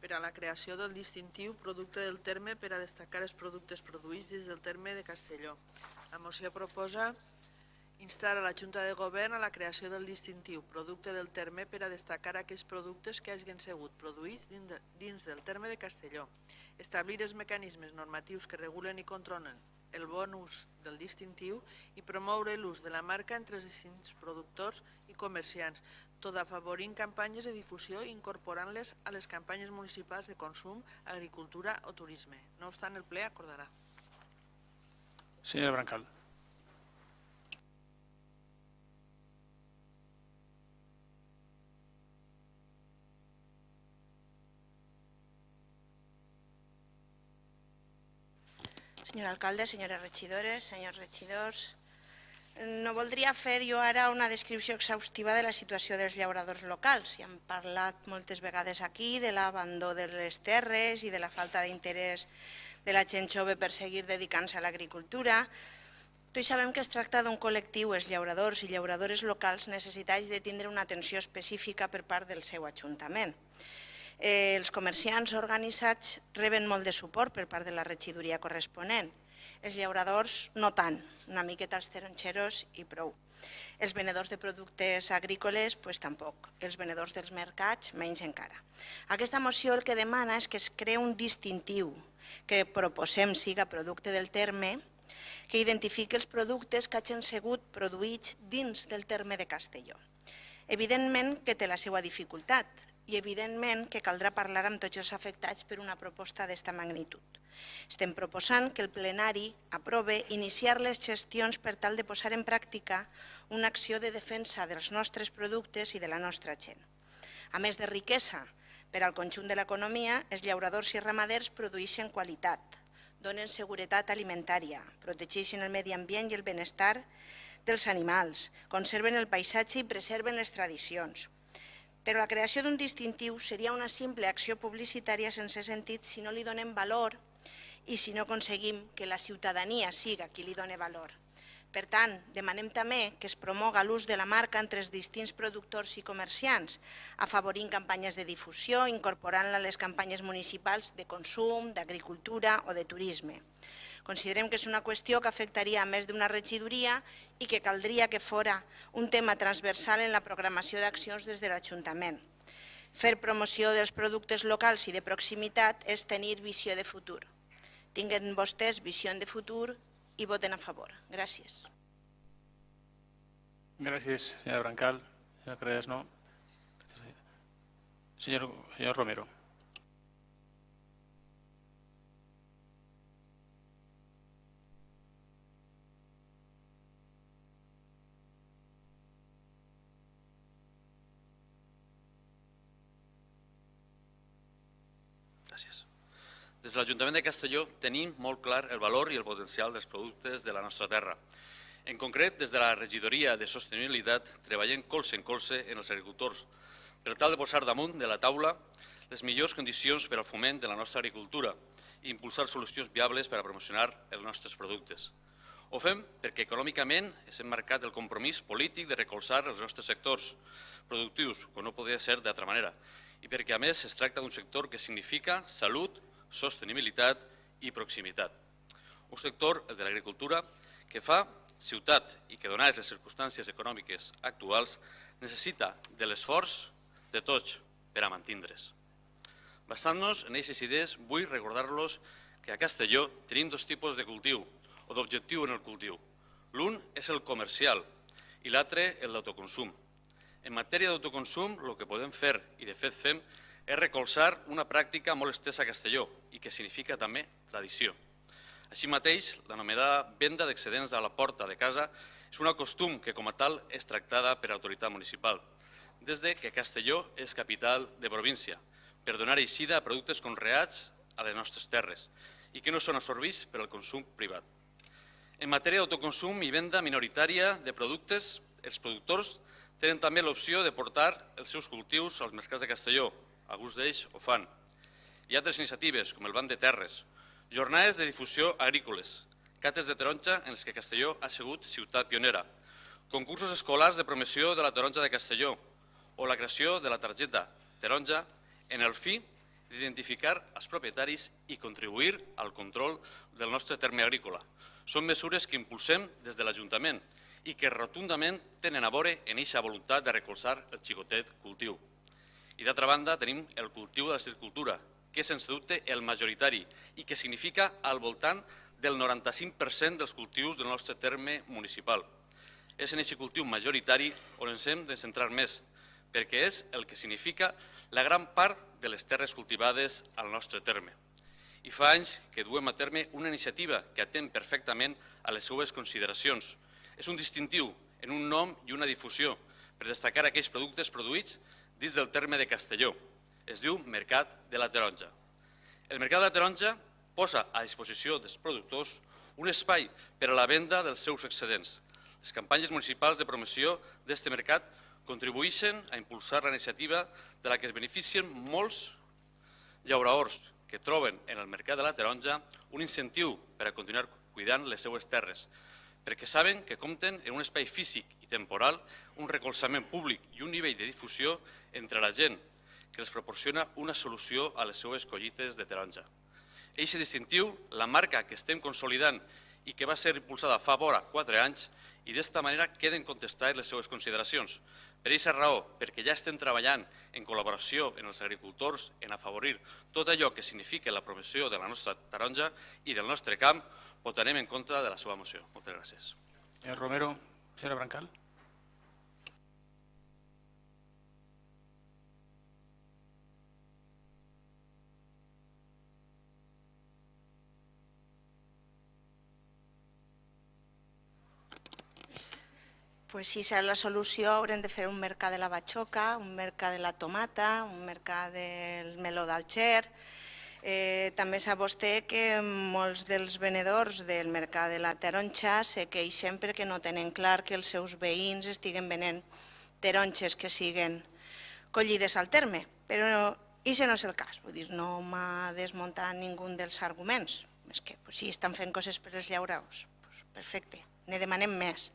per a la creació del distintiu producte del terme per a destacar els productes produïts dins del terme de Castelló. La moció proposa instar a la Junta de Govern a la creació del distintiu producte del terme per a destacar aquells productes que hagin sigut produïts dins del terme de Castelló, establir els mecanismes normatius que regulen i controlen el bon ús del distintiu i promoure l'ús de la marca entre els distints productors i comerciants, tot afavorint campanyes de difusió i incorporant-les a les campanyes municipals de consum, agricultura o turisme. No obstant, el ple acordarà. Senyora Brancal. Senyor alcalde, senyores regidores, senyors regidors, no voldria fer jo ara una descripció exhaustiva de la situació dels llauradors locals. Ja hem parlat moltes vegades aquí de l'abandó de les terres i de la falta d'interès de la gent jove per seguir dedicant-se a l'agricultura. Tots sabem que es tracta d'un col·lectiu, els llauradors i llauradores locals, necessitats de tindre una atenció específica per part del seu ajuntament. Els comerciants organitzats reben molt de suport per part de la regidoria corresponent. Els llauradors no tant, una miqueta els taronxeros i prou. Els venedors de productes agrícoles, doncs tampoc. Els venedors dels mercats, menys encara. Aquesta moció el que demana és que es creï un distintiu que proposem siga producte del terme, que identifiqui els productes que hagin sigut produïts dins del terme de Castelló. Evidentment que té la seva dificultat i evidentment que caldrà parlar amb tots els afectats per una proposta d'esta magnitud. Estem proposant que el plenari aprove iniciar les gestions per tal de posar en pràctica una acció de defensa dels nostres productes i de la nostra gent. A més de riquesa per al conjunt de l'economia, els llauradors i ramaders produeixen qualitat, donen seguretat alimentària, protegeixen el medi ambient i el benestar dels animals, conserven el paisatge i preserven les tradicions. Però la creació d'un distintiu seria una simple acció publicitària sense sentit si no li donem valor i si no aconseguim que la ciutadania siga qui li doni valor. Per tant, demanem també que es promoga l'ús de la marca entre els distints productors i comerciants, afavorint campanyes de difusió, incorporant-la a les campanyes municipals de consum, d'agricultura o de turisme. Considerem que és una qüestió que afectaria a més d'una regidoria i que caldria que fora un tema transversal en la programació d'accions des de l'Ajuntament. Fer promoció dels productes locals i de proximitat és tenir visió de futur. Tinguen vostès visió de futur i voten a favor. Gràcies. Gràcies, senyora Brancal. Senyora Carreras, no. Senyor Romero. Gràcies. Des de l'Ajuntament de Castelló tenim molt clar el valor i el potencial dels productes de la nostra terra. En concret, des de la regidoria de Sostenibilitat treballem colze en colze en els agricultors per tal de posar damunt de la taula les millors condicions per al foment de la nostra agricultura i impulsar solucions viables per a promocionar els nostres productes. Ho fem perquè econòmicament ens hem marcat el compromís polític de recolzar els nostres sectors productius, com no podria ser d'altra manera, i perquè a més es tracta d'un sector que significa salut, sostenibilitat i proximitat. Un sector, el de l'agricultura, que fa ciutat i que, donades les circumstàncies econòmiques actuals, necessita de l'esforç de tots per a mantindre's. Basant-nos en aquestes idees, vull recordar-los que a Castelló tenim dos tipus de cultiu o d'objectiu en el cultiu. L'un és el comercial i l'altre el d'autoconsum. En matèria d'autoconsum, el que podem fer, i de fet fem, és recolzar una pràctica molt estesa a Castelló i que significa també tradició. Així mateix, l'anomenada venda d'excedents a la porta de casa és un costum que com a tal és tractada per l'autoritat municipal, des que Castelló és capital de província, per donar eixida a productes conreats a les nostres terres i que no són absorbits per al consum privat. En matèria d'autoconsum i venda minoritària de productes, els productors tenen també l'opció de portar els seus cultius als mercats de Castelló. Alguns d'ells ho fan. Hi ha altres iniciatives, com el Banc de Terres, jornades de difusió agrícoles, cates de taronja en les que Castelló ha sigut ciutat pionera, concursos escolars de promoció de la taronja de Castelló o la creació de la targeta taronja en el fi d'identificar els propietaris i contribuir al control del nostre terme agrícola. Són mesures que impulsem des de l'Ajuntament i que rotundament tenen a veure en aquesta voluntat de recolzar el xicotet cultiu. I d'altra banda tenim el cultiu de la silvicultura, que és sense dubte el majoritari i que significa al voltant del 95% dels cultius del nostre terme municipal. És en aquest cultiu majoritari on ens hem de centrar més, perquè és el que significa la gran part de les terres cultivades al nostre terme. I fa anys que duem a terme una iniciativa que atén perfectament a les seues consideracions. És un distintiu en un nom i una difusió per destacar aquells productes produïts dins del terme de Castelló. Es diu Mercat de la Taronja. El Mercat de la Taronja posa a disposició dels productors un espai per a la venda dels seus excedents. Les campanyes municipals de promoció d'aquest mercat contribueixen a impulsar la iniciativa de la que es beneficien molts llauradors que troben en el Mercat de la Taronja un incentiu per a continuar cuidant les seues terres, perquè saben que compten en un espai físic i temporal, un recolzament públic i un nivell de difusió entre la gent que els proporciona una solució a les seues collites de taronja. Eixe distintiu, la marca que estem consolidant i que va ser impulsada fa vora 4 anys, i d'esta manera queden contestades les seues consideracions. Per aquesta raó, perquè ja estem treballant en col·laboració amb els agricultors en afavorir tot allò que significa la promoció de la nostra taronja i del nostre camp, votarem en contra de la seva moció. Moltes gràcies. Senyor Romero, senyora Brancal. Pues si serà la solució, haurem de fer un mercat de la batxoca, un mercat de la tomata, un mercat del meló d'Alger. També sap vostè que molts dels venedors del mercat de la taronja se queixen perquè no tenen clar que els seus veïns estiguen venent taronges que siguen collides al terme. Però això no és el cas, vull dir, no m'ha desmuntat ningú dels arguments. És que si estan fent coses per als llauradors, perfecte, ne demanem més.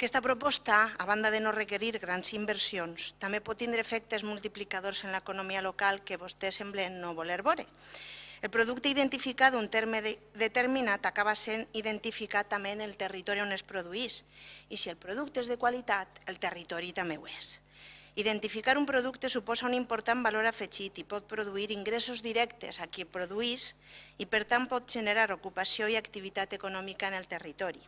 Aquesta proposta, a banda de no requerir grans inversions, també pot tindre efectes multiplicadors en l'economia local que vostès semblen no voler veure. El producte identificat d'un terme determinat acaba sent identificat també en el territori on es produeix. I si el producte és de qualitat, el territori també ho és. Identificar un producte suposa un important valor afegit i pot produir ingressos directes a qui produeix i, per tant, pot generar ocupació i activitat econòmica en el territori.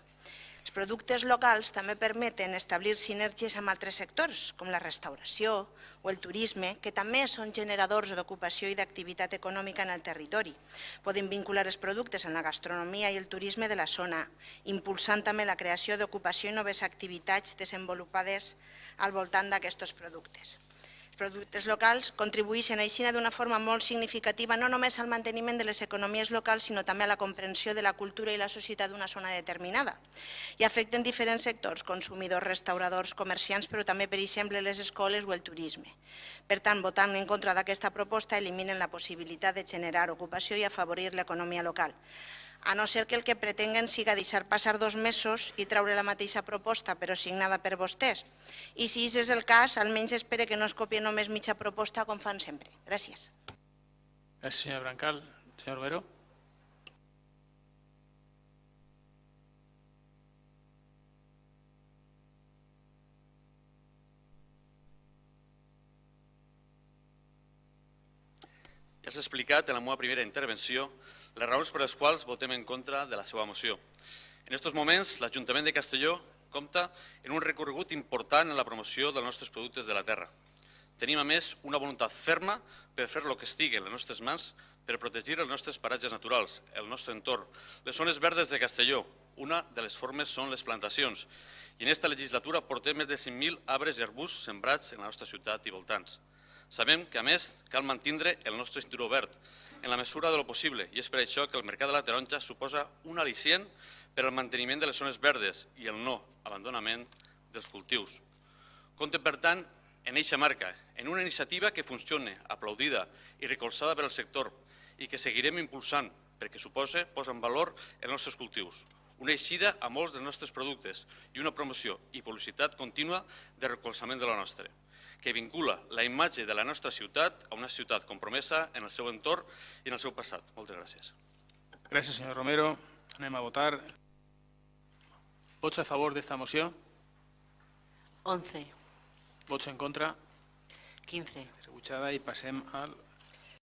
Els productes locals també permeten establir sinergies amb altres sectors, com la restauració o el turisme, que també són generadors d'ocupació i d'activitat econòmica en el territori. Poden vincular els productes en la gastronomia i el turisme de la zona, impulsant també la creació d'ocupació i noves activitats desenvolupades al voltant d'aquests productes. Els productes locals contribueixen així d'una forma molt significativa no només al manteniment de les economies locals, sinó també a la comprensió de la cultura i la societat d'una zona determinada. I afecten diferents sectors, consumidors, restauradors, comerciants, però també, per exemple, les escoles o el turisme. Per tant, votant en contra d'aquesta proposta, eliminen la possibilitat de generar ocupació i afavorir l'economia local. A no ser que el que pretenguen siga deixar passar 2 mesos i treure la mateixa proposta, però signada per vostès. I si és el cas, almenys espere que no es copien només mitja proposta com fan sempre. Gràcies. Gràcies, senyora Brancal. Senyor Romero. Ja s'ha explicat en la meva primera intervenció les raons per les quals votem en contra de la seva moció. En aquests moments, l'Ajuntament de Castelló compta en un recorregut important en la promoció dels nostres productes de la terra. Tenim, a més, una voluntat ferma per fer el que estigui en les nostres mans per protegir els nostres paratges naturals, el nostre entorn, les zones verdes de Castelló. Una de les formes són les plantacions. I en aquesta legislatura portem més de 5.000 arbres i arbusts sembrats en la nostra ciutat i voltants. Sabem que, a més, cal mantindre el nostre cinturó verd en la mesura de lo possible, i és per això que el Mercat de la Taronja suposa un al·licient per al manteniment de les zones verdes i el no abandonament dels cultius. Compte, per tant, en eixa marca, en una iniciativa que funcione, aplaudida i recolzada per al sector i que seguirem impulsant perquè posa en valor els nostres cultius, una eixida a molts dels nostres productes i una promoció i publicitat contínua de recolzament de la nostra. que vincula la imatge de la nostra ciutat a una ciutat compromesa en el seu entorn i en el seu passat. Moltes gràcies. Gràcies, senyor Romero. Anem a votar. Vots a favor d'esta moció? 11. Vots en contra? 15. Rebutjada i passem al